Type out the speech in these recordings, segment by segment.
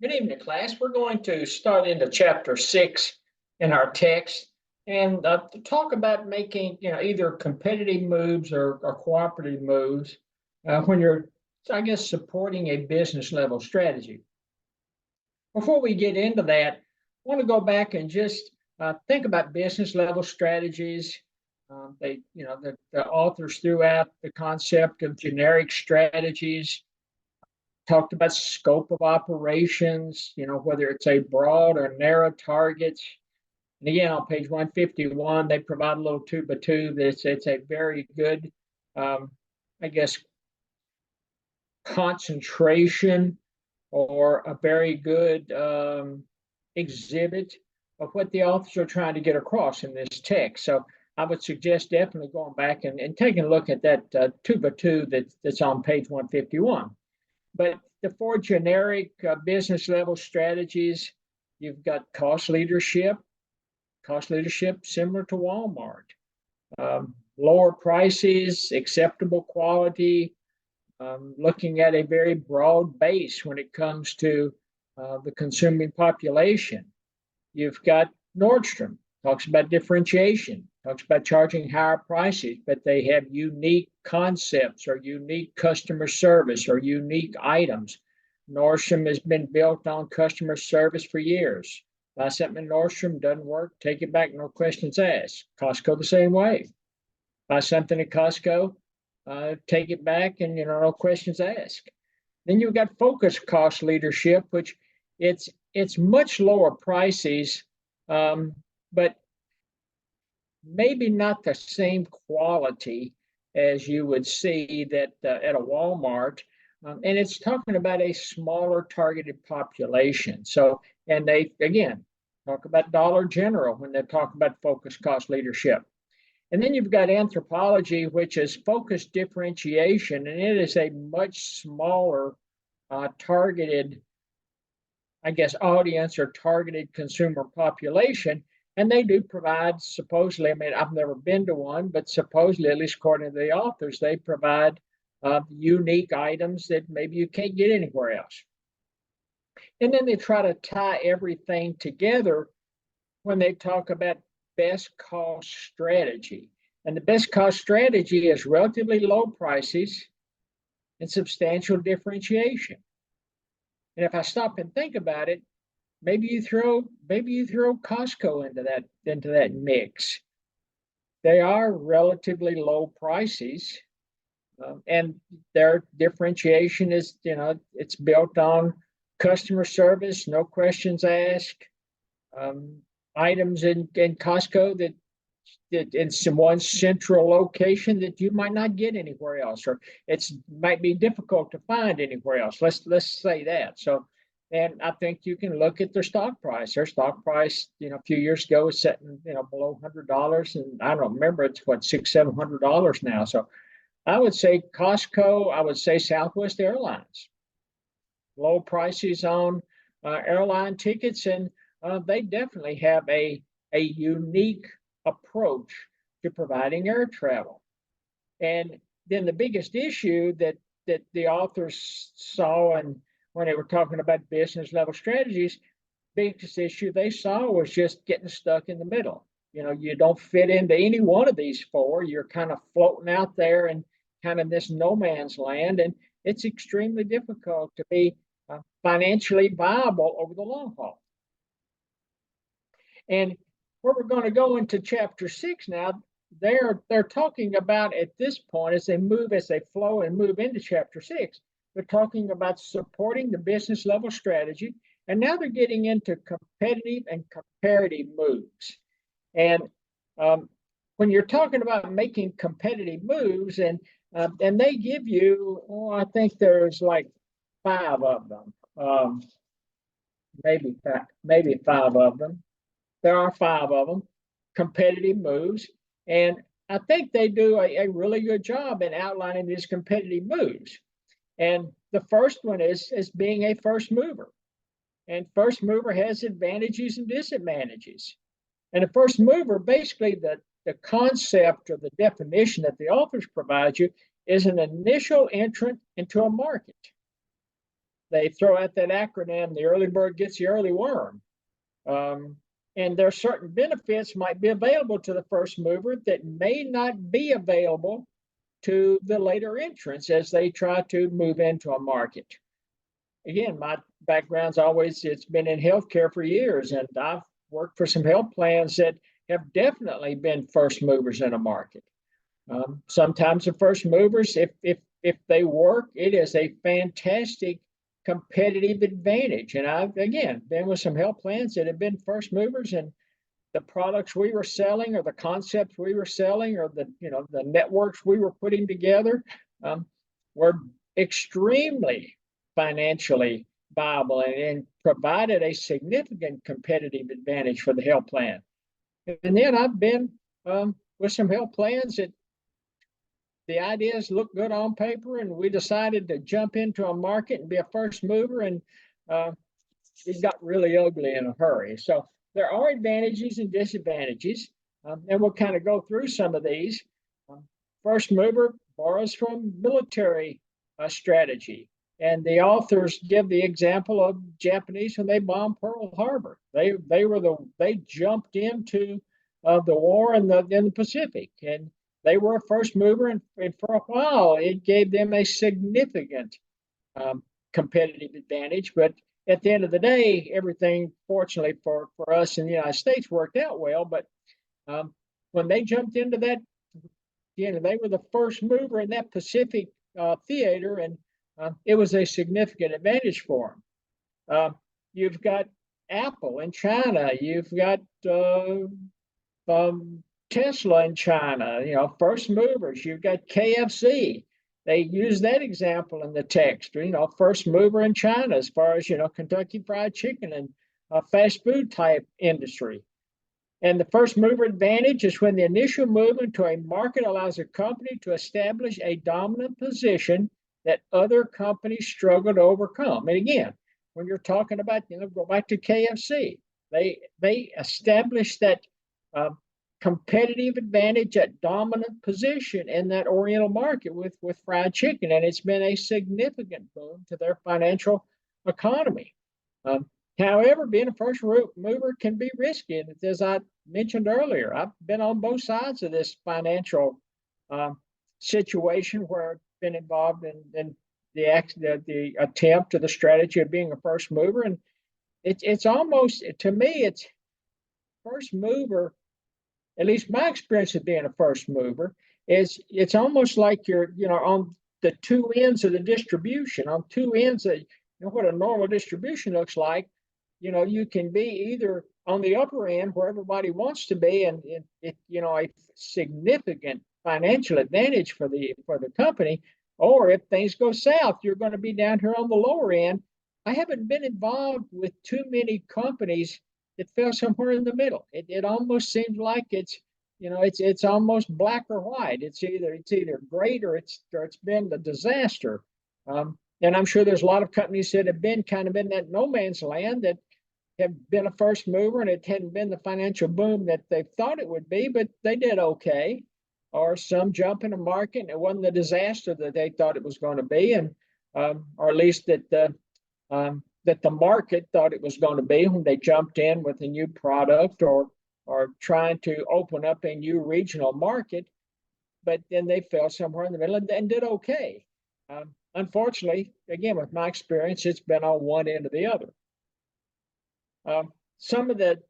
Good evening, class. We're going to start into chapter 6 in our text and to talk about making, either competitive moves or cooperative moves when you're, I guess, supporting a business level strategy. Before we get into that, I want to go back and just think about business level strategies. The authors threw out the concept of generic strategies, talked about scope of operations, whether it's a broad or narrow targets. And again, on page 151, they provide a little 2x2. It's a very good, I guess, concentration or a very good exhibit of what the authors are trying to get across in this text. So I would suggest definitely going back and taking a look at that 2x2 that's on page 151. But the four generic business level strategies, you've got cost leadership similar to Walmart, lower prices, acceptable quality, looking at a very broad base when it comes to the consuming population. You've got Nordstrom, talks about differentiation, talks about charging higher prices, but they have unique concepts or unique customer service or unique items. Nordstrom has been built on customer service for years. Buy something at Nordstrom, doesn't work, take it back, no questions asked. Costco the same way. Buy something at Costco, take it back, and no questions asked. Then you've got focus cost leadership, which it's much lower prices, but maybe not the same quality as you would see that at a Walmart. And it's talking about a smaller targeted population. So, and they, again, talk about Dollar General when they talk about focus cost leadership. And then you've got Anthropologie, which is focus differentiation, and it is a much smaller targeted, I guess, audience or targeted consumer population. And they do provide, supposedly, I mean, I've never been to one, but supposedly, at least according to the authors, they provide unique items that maybe you can't get anywhere else. And then they try to tie everything together when they talk about best cost strategy. And the best cost strategy is relatively low prices and substantial differentiation. And if I stop and think about it, maybe you throw Costco into that mix. They are relatively low prices, and their differentiation is, it's built on customer service, no questions asked. Items in Costco that in some one central location that you might not get anywhere else, or might be difficult to find anywhere else. Let's say that. So. And I think you can look at their stock price. Their stock price, a few years ago was sitting, below $100, and I don't remember, it's what, $600-700 now. So I would say Costco. I would say Southwest Airlines. Low prices on airline tickets, and they definitely have a unique approach to providing air travel. And then the biggest issue that the authors saw, and when they were talking about business level strategies, biggest issue they saw was just getting stuck in the middle. You don't fit into any one of these four. You're kind of floating out there and kind of this no man's land, and it's extremely difficult to be financially viable over the long haul. And where we're going to go into chapter 6 now, they're talking about at this point, as they flow and move into chapter 6, they're talking about supporting the business level strategy, and now they're getting into competitive and comparative moves. And when you're talking about making competitive moves, and they give you, I think there's like 5 of them, maybe 5 of them. There are 5 of them, competitive moves, and I think they do a really good job in outlining these competitive moves. And the first one is being a first mover. And first mover has advantages and disadvantages. And a first mover, basically the concept or the definition that the authors provide you is an initial entrant into a market. they throw out that acronym, the early bird gets the early worm. And there are certain benefits might be available to the first mover that may not be available to the later entrants as they try to move into a market. Again, my background's always, it's been in healthcare for years, and I've worked for some health plans that have definitely been first movers in a market. Sometimes the first movers, if they work, it is a fantastic competitive advantage. And I've, again, been with some health plans that have been first movers, and the products we were selling or the concepts we were selling or the, the networks we were putting together were extremely financially viable and provided a significant competitive advantage for the health plan. And then I've been with some health plans that the ideas look good on paper, and we decided to jump into a market and be a first mover, and it got really ugly in a hurry. So there are advantages and disadvantages, and we'll kind of go through some of these. First mover borrows from military strategy, and the authors give the example of Japanese when they bombed Pearl Harbor. They jumped into the war in the Pacific, and they were a first mover, and for a while it gave them a significant competitive advantage. But at the end of the day, everything, fortunately for us in the United States, worked out well. But when they jumped into that, they were the first mover in that Pacific theater, and it was a significant advantage for them. You've got Apple in China. You've got Tesla in China, first movers. You've got KFC. They use that example in the text, first mover in China as far as, Kentucky Fried Chicken and fast food type industry. And the first mover advantage is when the initial move into a market allows a company to establish a dominant position that other companies struggle to overcome. And again, when you're talking about, go back to KFC, they established that competitive advantage, that dominant position in that Oriental market with fried chicken, and it's been a significant boom to their financial economy. However, being a first mover can be risky, and as I mentioned earlier, I've been on both sides of this financial situation where I've been involved in the attempt or the strategy of being a first mover, and it's almost, to me, it's first mover. At least my experience of being a first mover is it's almost like you're, on the two ends of the distribution, on two ends of what a normal distribution looks like. You can be either on the upper end where everybody wants to be, and a significant financial advantage for the company, or if things go south, you're going to be down here on the lower end. I haven't been involved with too many companies that fell somewhere in the middle. It almost seems like it's almost black or white. It's either great or it's been a disaster. And I'm sure there's a lot of companies that have been kind of in that no man's land that have been a first mover, and it hadn't been the financial boom that they thought it would be, but they did okay. Or some jump in a market and it wasn't the disaster that they thought it was going to be, and or at least that the market thought it was going to be when they jumped in with a new product or trying to open up a new regional market, but then they fell somewhere in the middle and did okay. Unfortunately, again, with my experience, it's been on one end or the other. Some of the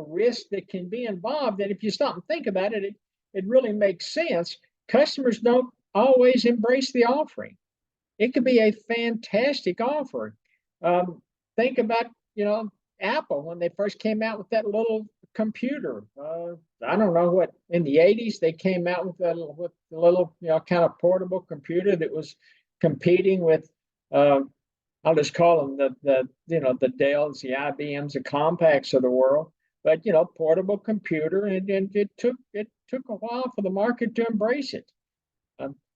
risks that can be involved, and if you stop and think about it, it really makes sense. Customers don't always embrace the offering. It could be a fantastic offer. Think about, Apple when they first came out with that little computer. I don't know what, in the 80s they came out with the little kind of portable computer that was competing with I'll just call them the Dells, the IBMs, the Compaqs of the world. But portable computer, and it took a while for the market to embrace it.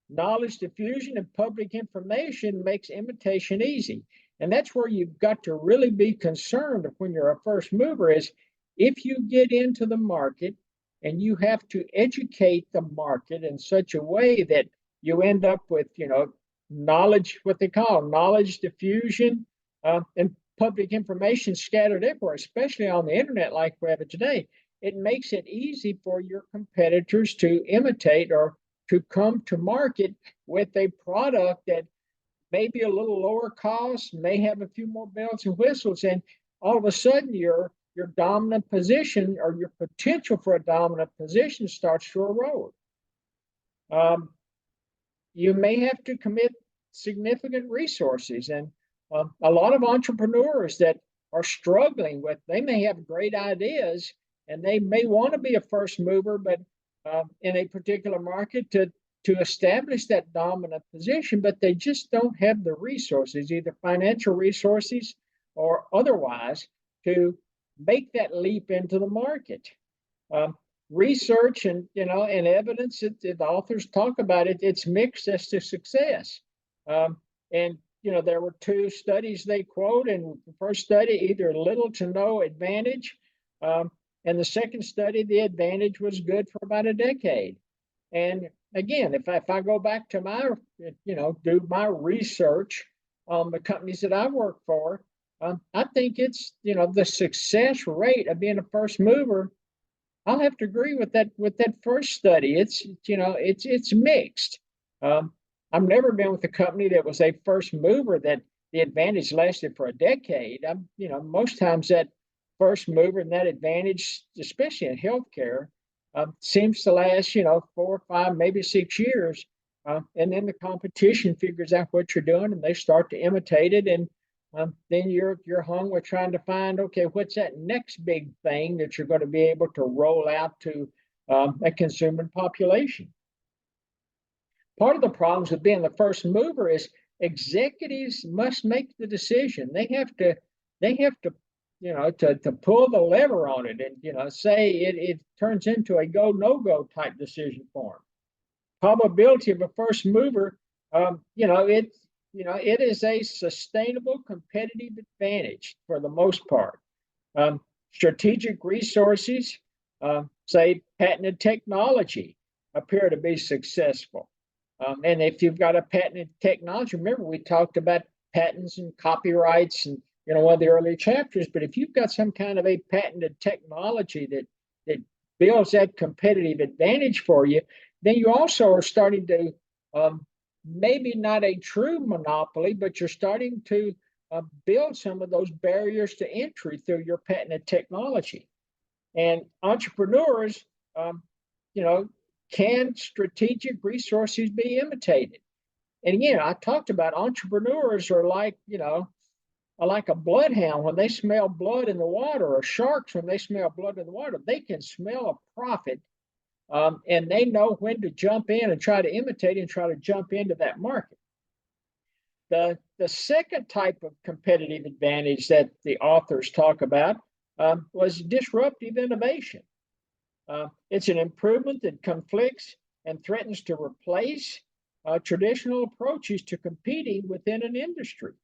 Knowledge diffusion and public information makes imitation easy. And that's where you've got to really be concerned when you're a first mover, is if you get into the market and you have to educate the market in such a way that you end up with, knowledge, what they call knowledge diffusion, and public information scattered everywhere, especially on the internet like we have it today. It makes it easy for your competitors to imitate or to come to market with a product that may be a little lower cost, may have a few more bells and whistles, and all of a sudden your dominant position or your potential for a dominant position starts to erode. You may have to commit significant resources, and a lot of entrepreneurs that are struggling with, they may have great ideas and they may want to be a first mover, but in a particular market to establish that dominant position, but they just don't have the resources, either financial resources or otherwise, to make that leap into the market. Research and and evidence that the authors talk about it, it's mixed as to success. And there were two studies they quote, and the first study either little to no advantage, and the second study the advantage was good for about a decade. And again, if I go back to my do my research on the companies that I work for, I think it's the success rate of being a first mover. I'll have to agree with that first study. It's mixed. I've never been with a company that was a first mover that the advantage lasted for a decade. Most times that first mover and that advantage, especially in healthcare, seems to last 4, 5, maybe 6 years, and then the competition figures out what you're doing and they start to imitate it, and then you're hung with trying to find, okay, what's that next big thing that you're going to be able to roll out to a consumer population. Part of the problems with being the first mover is executives must make the decision. They have to to pull the lever on it, and say it turns into a go no go type decision for them. Probability of a first mover, it is a sustainable competitive advantage for the most part. Strategic resources, say patented technology, appear to be successful. And if you've got a patented technology, remember we talked about patents and copyrights and one of the early chapters, but if you've got some kind of a patented technology that builds that competitive advantage for you, then you also are starting to maybe not a true monopoly, but you're starting to build some of those barriers to entry through your patented technology. And entrepreneurs, can strategic resources be imitated? And again, I talked about entrepreneurs are like a bloodhound. When they smell blood in the water, or sharks when they smell blood in the water, they can smell a profit, and they know when to jump in and try to imitate and try to jump into that market. The second type of competitive advantage that the authors talk about was disruptive innovation. It's an improvement that conflicts and threatens to replace traditional approaches to competing within an industry.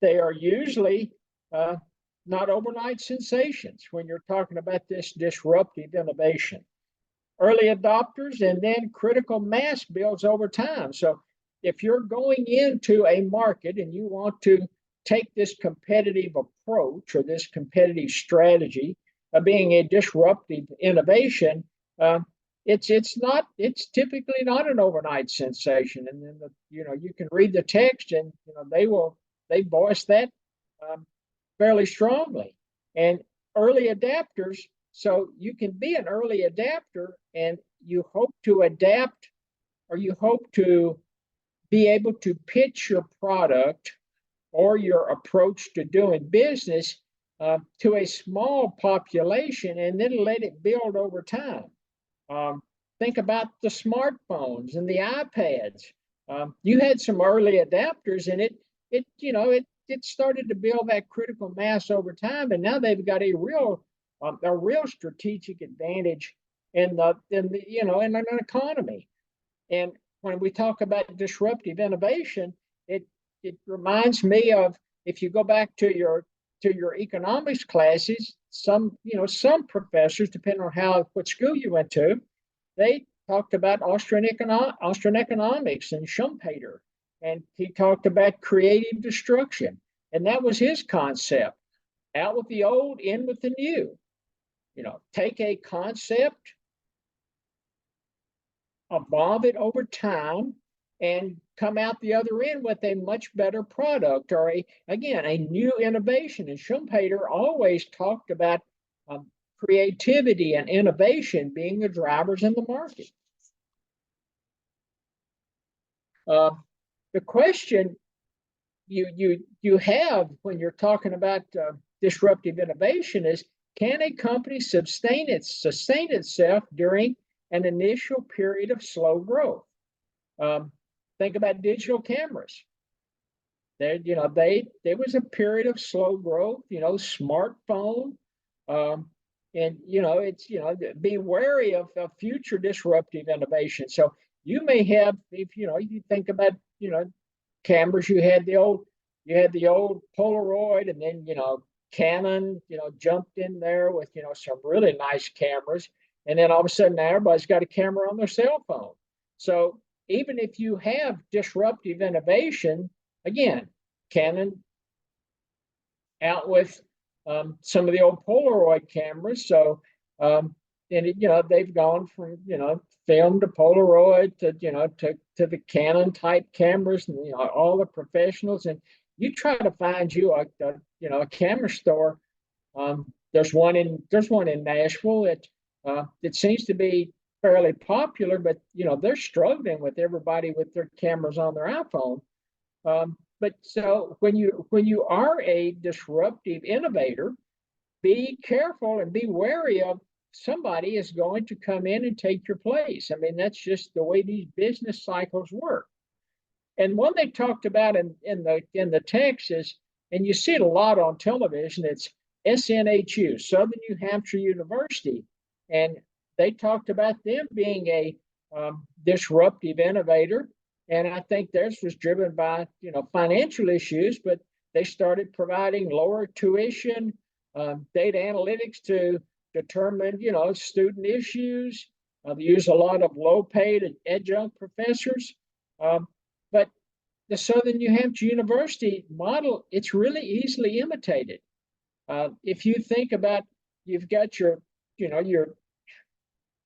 They are usually not overnight sensations when you're talking about this disruptive innovation. Early adopters and then critical mass builds over time. So if you're going into a market and you want to take this competitive approach or this competitive strategy of being a disruptive innovation, it's typically not an overnight sensation. And then you can read the text and they voice that fairly strongly. And early adapters, so you can be an early adapter and you hope to adapt, or you hope to be able to pitch your product or your approach to doing business to a small population and then let it build over time. Think about the smartphones and the iPads. You had some early adapters, and it started to build that critical mass over time, and now they've got a real strategic advantage in an economy. And when we talk about disruptive innovation, it reminds me of, if you go back to your economics classes, some professors, depending on what school you went to, they talked about Austrian economics and Schumpeter, and he talked about creative destruction, and that was his concept: out with the old, in with the new. Take a concept, evolve it over time, and come out the other end with a much better product, or a new innovation. And Schumpeter always talked about creativity and innovation being the drivers in the market. The question you have when you're talking about disruptive innovation is, can a company sustain itself during an initial period of slow growth? Think about digital cameras. There was a period of slow growth. Smartphone, and it's be wary of future disruptive innovation. So you may have, if you think about cameras, you had the old Polaroid, and then Canon jumped in there with some really nice cameras, and then all of a sudden now everybody's got a camera on their cell phone. So even if you have disruptive innovation, again, Canon out with some of the old Polaroid cameras. So they've gone from film to Polaroid to the Canon type cameras, and all the professionals. And you try to find a camera store. There's one in Nashville that seems to be fairly popular, but they're struggling with everybody with their cameras on their iPhone. But so when you are a disruptive innovator, be careful and be wary of somebody is going to come in and take your place. I mean, that's just the way these business cycles work. And one they talked about in the text is, and you see it a lot on television, it's SNHU, Southern New Hampshire University, and they talked about them being a disruptive innovator. And I think theirs was driven by financial issues, but they started providing lower tuition, data analytics to determine student issues. They use a lot of low-paid adjunct professors. But the Southern New Hampshire University model, it's really easily imitated. If you think about, you've got your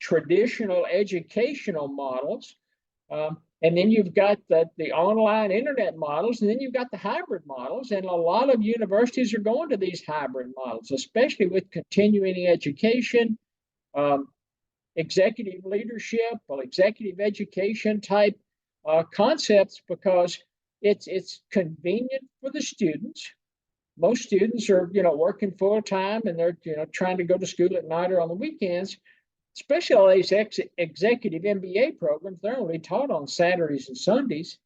traditional educational models, and then you've got the online internet models, and then you've got the hybrid models. And a lot of universities are going to these hybrid models, especially with continuing education, executive leadership, or executive education type concepts, because it's convenient for the students. Most students are working full time, and they're trying to go to school at night or on the weekends. Especially all these executive MBA programs, they're only taught on Saturdays and Sundays,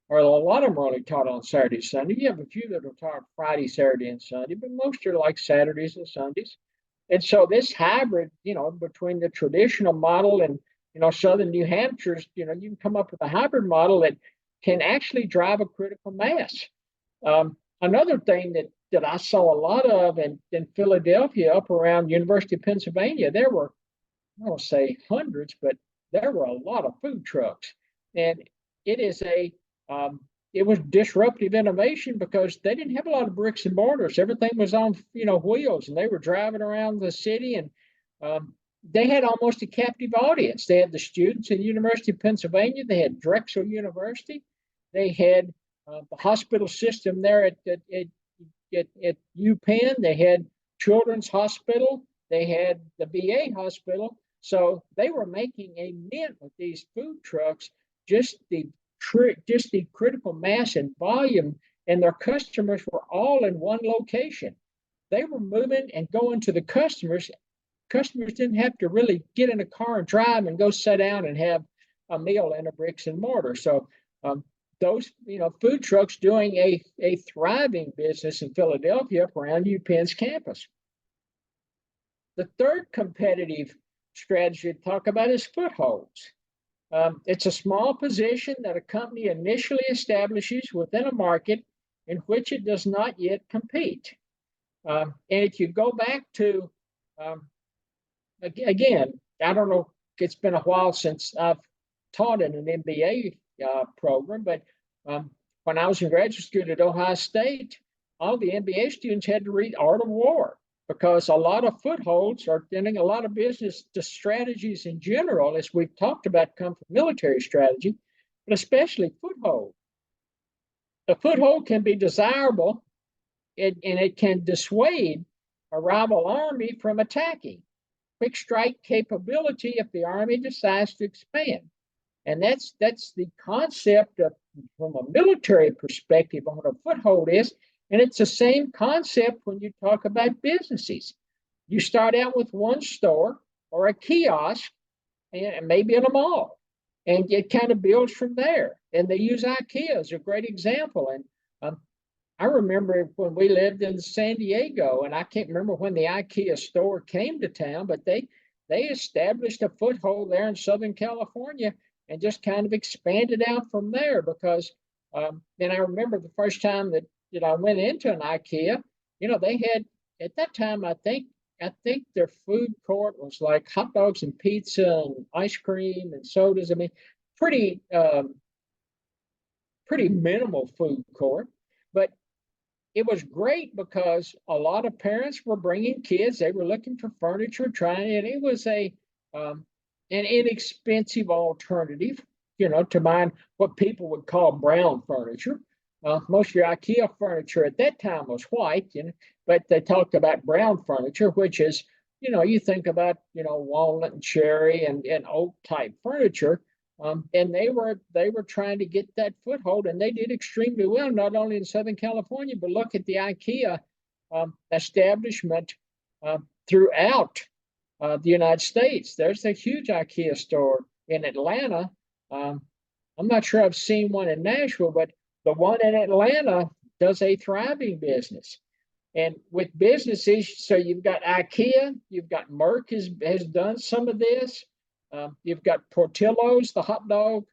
or a lot of them are only taught on Saturday, Sunday. You have a few that are taught Friday, Saturday, and Sunday, but most are like Saturdays and Sundays. And so this hybrid, between the traditional model and Southern New Hampshire's, you can come up with a hybrid model that can actually drive a critical mass. Another thing that I saw a lot of in Philadelphia, up around University of Pennsylvania, there were, I don't say hundreds, but there were a lot of food trucks, and it was disruptive innovation because they didn't have a lot of bricks and mortars. Everything was on wheels, and they were driving around the city, and they had almost a captive audience. They had the students in the University of Pennsylvania. They had Drexel University. They had the hospital system there at UPenn. They had Children's Hospital. They had the VA hospital. So they were making a mint with these food trucks, just the critical mass and volume, and their customers were all in one location. They were moving and going to the customers. Customers didn't have to really get in a car and drive and go sit down and have a meal in a bricks and mortar. So those food trucks doing a thriving business in Philadelphia around UPenn's campus. The third competitive strategy to talk about is footholds. It's a small position that a company initially establishes within a market in which it does not yet compete. And if you go back to, again, I don't know it's been a while since I've taught in an MBA program, but um, when I was in graduate school at Ohio State, all the MBA students had to read Art of War because a lot of footholds are getting a lot of business to strategies in general, as we've talked about, come from military strategy, but especially foothold. A foothold can be desirable and it can dissuade a rival army from attacking. Quick strike capability if the army decides to expand. And that's the concept of, from a military perspective, on what a foothold is. And it's the same concept when you talk about businesses. You start out with one store or a kiosk, and maybe in a mall, and it kind of builds from there. And they use IKEA as a great example. And I remember when we lived in San Diego, and I can't remember when the IKEA store came to town, but they established a foothold there in Southern California and just kind of expanded out from there. Because and I remember the first time that I went into an IKEA, they had at that time, I think their food court was like hot dogs and pizza and ice cream and sodas. I mean, pretty pretty minimal food court, but it was great because a lot of parents were bringing kids. They were looking for furniture, trying, and it was an inexpensive alternative, to buy what people would call brown furniture. Most of your IKEA furniture at that time was white, but they talked about brown furniture, which is, you think about, walnut and cherry and oak type furniture. And they were trying to get that foothold, and they did extremely well, not only in Southern California, but look at the IKEA establishment throughout the United States. There's a huge IKEA store in Atlanta. I'm not sure I've seen one in Nashville, but the one in Atlanta does a thriving business. And with businesses, so you've got IKEA, you've got Merck has done some of this. You've got Portillo's, the hot dog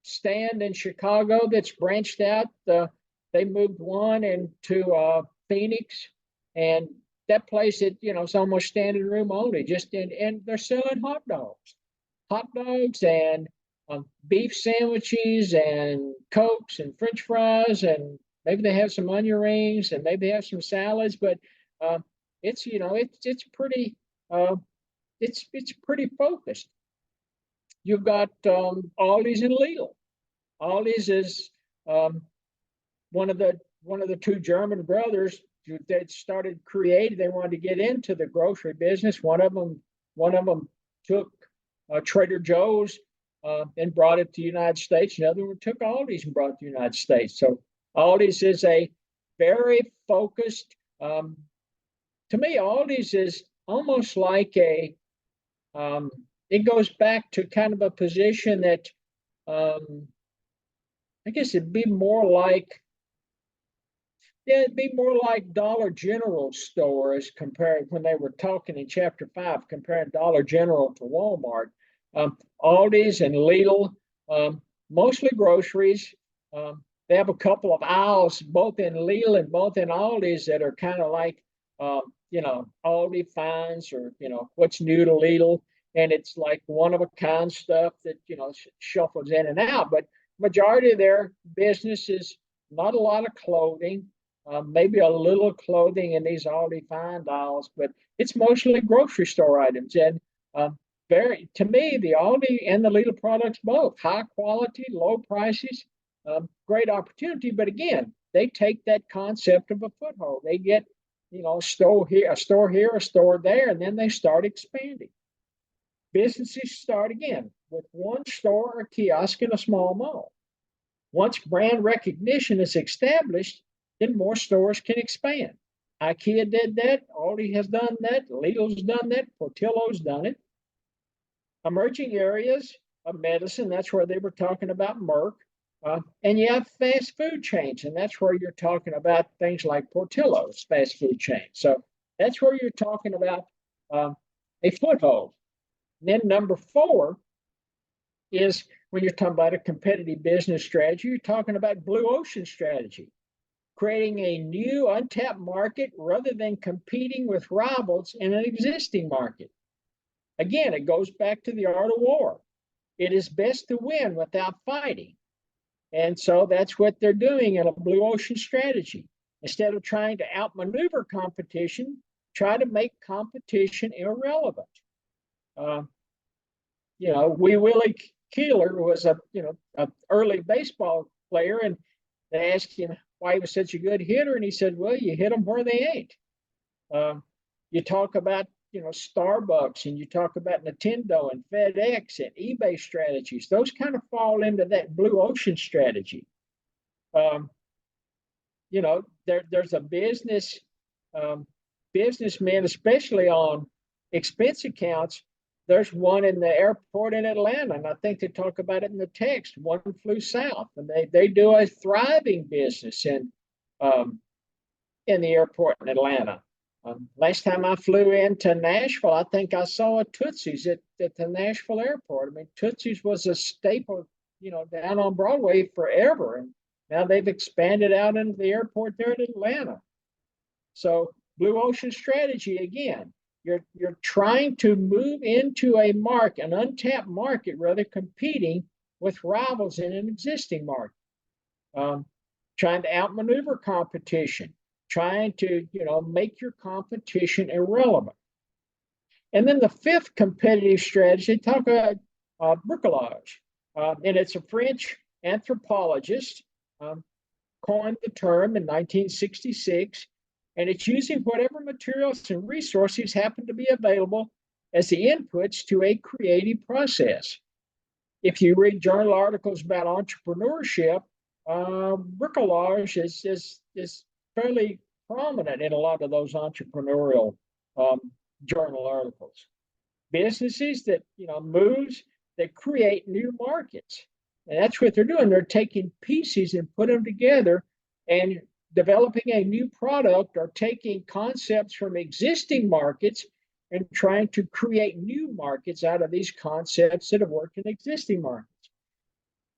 stand in Chicago that's branched out. They moved one into Phoenix, and that place, it's almost standing room only. And they're selling hot dogs and beef sandwiches and Cokes and French fries, and maybe they have some onion rings and maybe they have some salads. But it's it's pretty. It's pretty focused. You've got Aldi's and Lidl. Aldi's is one of the two German brothers that started creating. They wanted to get into the grocery business. One of them took Trader Joe's and brought it to the United States. Another one took Aldi's and brought it to the United States. So Aldi's is a very focused. To me, Aldi's is almost like it goes back to kind of a position that I guess it'd be more like Dollar General stores compared when they were talking in chapter 5, comparing Dollar General to Walmart. Aldi's and Lidl, mostly groceries. They have a couple of aisles, both in Lidl and both in Aldi's, that are kind of like Aldi finds, or what's new to Lidl, and it's like one of a kind stuff that shuffles in and out. But majority of their business is not a lot of clothing, maybe a little clothing in these Aldi find aisles, but it's mostly grocery store items. And to me, the Aldi and the Lidl products, both high quality, low prices, great opportunity. But again, they take that concept of a foothold. They get a store here, a store there, and then they start expanding. Businesses start again with one store or kiosk in a small mall. Once brand recognition is established, then more stores can expand. IKEA did that, Aldi has done that, Lidl's done that, Portillo's done it. Emerging areas of medicine, that's where they were talking about Merck. And you have fast food chains, and that's where you're talking about things like Portillo's fast food chain. So that's where you're talking about a foothold. And then number 4 is when you're talking about a competitive business strategy, you're talking about blue ocean strategy, creating a new untapped market rather than competing with rivals in an existing market. Again, it goes back to the art of war. It is best to win without fighting. And so that's what they're doing in a blue ocean strategy. Instead of trying to outmaneuver competition, try to make competition irrelevant. Uh, Wee Willie Keeler was an early baseball player, and they asked him why he was such a good hitter, and he said, "Well, you hit them where they ain't." You talk about Starbucks, and you talk about Nintendo and FedEx and eBay strategies. Those kind of fall into that blue ocean strategy. Um, there's a businessman, especially on expense accounts. There's one in the airport in Atlanta, and I think they talk about it in the text. One flew south, and they do a thriving business um, in the airport in Atlanta. Last time I flew into Nashville, I think I saw a Tootsie's at the Nashville airport. I mean, Tootsie's was a staple, down on Broadway forever, and now they've expanded out into the airport there in Atlanta. So blue ocean strategy again. You're trying to move into a market, an untapped market, rather competing with rivals in an existing market. Trying to outmaneuver competition, trying to make your competition irrelevant. And then the fifth competitive strategy, talk about bricolage, and it's a French anthropologist coined the term in 1966, and it's using whatever materials and resources happen to be available as the inputs to a creative process. If you read journal articles about entrepreneurship, bricolage is fairly prominent in a lot of those entrepreneurial journal articles. Businesses that moves that create new markets, and that's what they're doing. They're taking pieces and put them together and developing a new product, or taking concepts from existing markets and trying to create new markets out of these concepts that have worked in existing markets.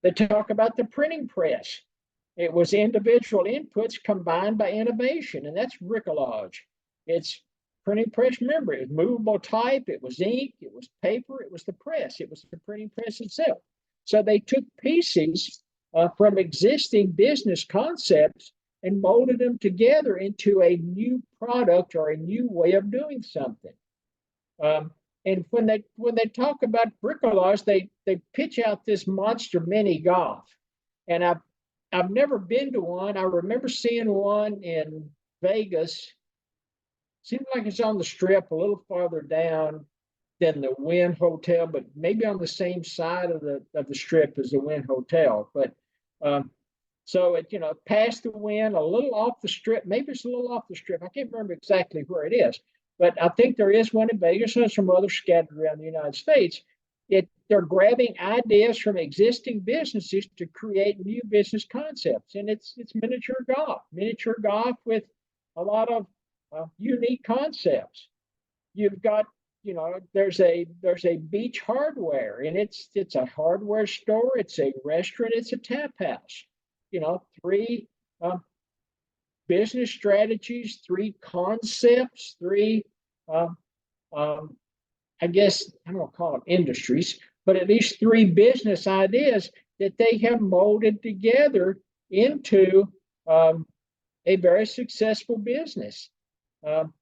They talk about the printing press. It was individual inputs combined by innovation, and that's bricolage. It's printing press. Remember, it was movable type, it was ink, it was paper, it was the press, it was the printing press itself. So they took pieces from existing business concepts and molded them together into a new product or a new way of doing something. And when they talk about bricolage, they pitch out this monster mini golf, and I've never been to one. I remember seeing one in Vegas. Seems like it's on the Strip, a little farther down than the Wynn Hotel, but maybe on the same side of the Strip as the Wynn Hotel. But so it past the Wynn, a little off the Strip. Maybe it's a little off the Strip. I can't remember exactly where it is, but I think there is one in Vegas and some others scattered around the United States. They're grabbing ideas from existing businesses to create new business concepts, and it's miniature golf with a lot of unique concepts. You've got there's a Beach Hardware, and it's a hardware store, it's a restaurant, it's a tap house. Three business strategies, three concepts, three I guess I don't call them industries, but at least three business ideas that they have molded together into a very successful business.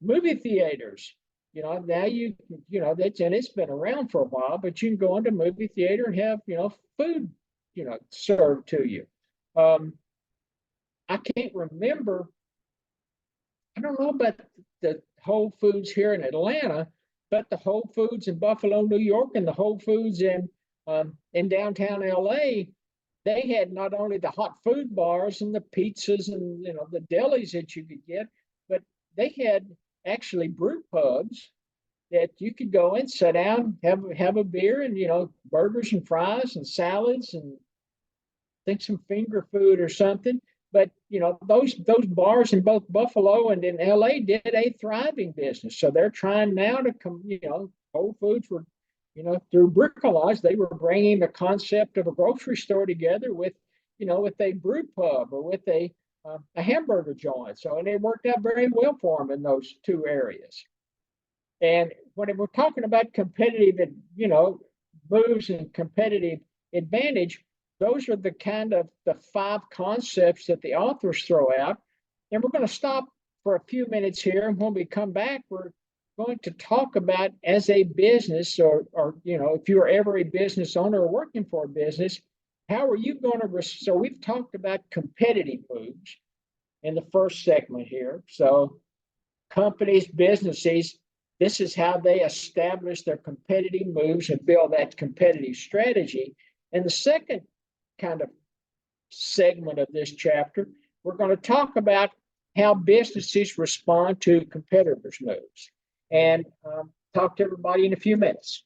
Movie theaters, now that's, and it's been around for a while, but you can go into a movie theater and have food served to you. I can't remember. I don't know about the Whole Foods here in Atlanta, but the Whole Foods in Buffalo, New York, and the Whole Foods in downtown LA, they had not only the hot food bars and the pizzas and the delis that you could get, but they had actually brew pubs that you could go and sit down, have a beer, and burgers and fries and salads, and I think some finger food or something. But those bars in both Buffalo and in LA did a thriving business. So they're trying now to come. Whole Foods were, through bricolage, they were bringing the concept of a grocery store together with a brew pub or with a hamburger joint. So, and it worked out very well for them in those two areas. And when we're talking about competitive, moves and competitive advantage, those are the kind of the five concepts that the authors throw out. And we're going to stop for a few minutes here. And when we come back, we're going to talk about as a business or if you're ever a business owner or working for a business, how are you going to, so we've talked about competitive moves in the first segment here. So companies, businesses, this is how they establish their competitive moves and build that competitive strategy. And the second kind of segment of this chapter, we're going to talk about how businesses respond to competitors' moves. And talk to everybody in a few minutes.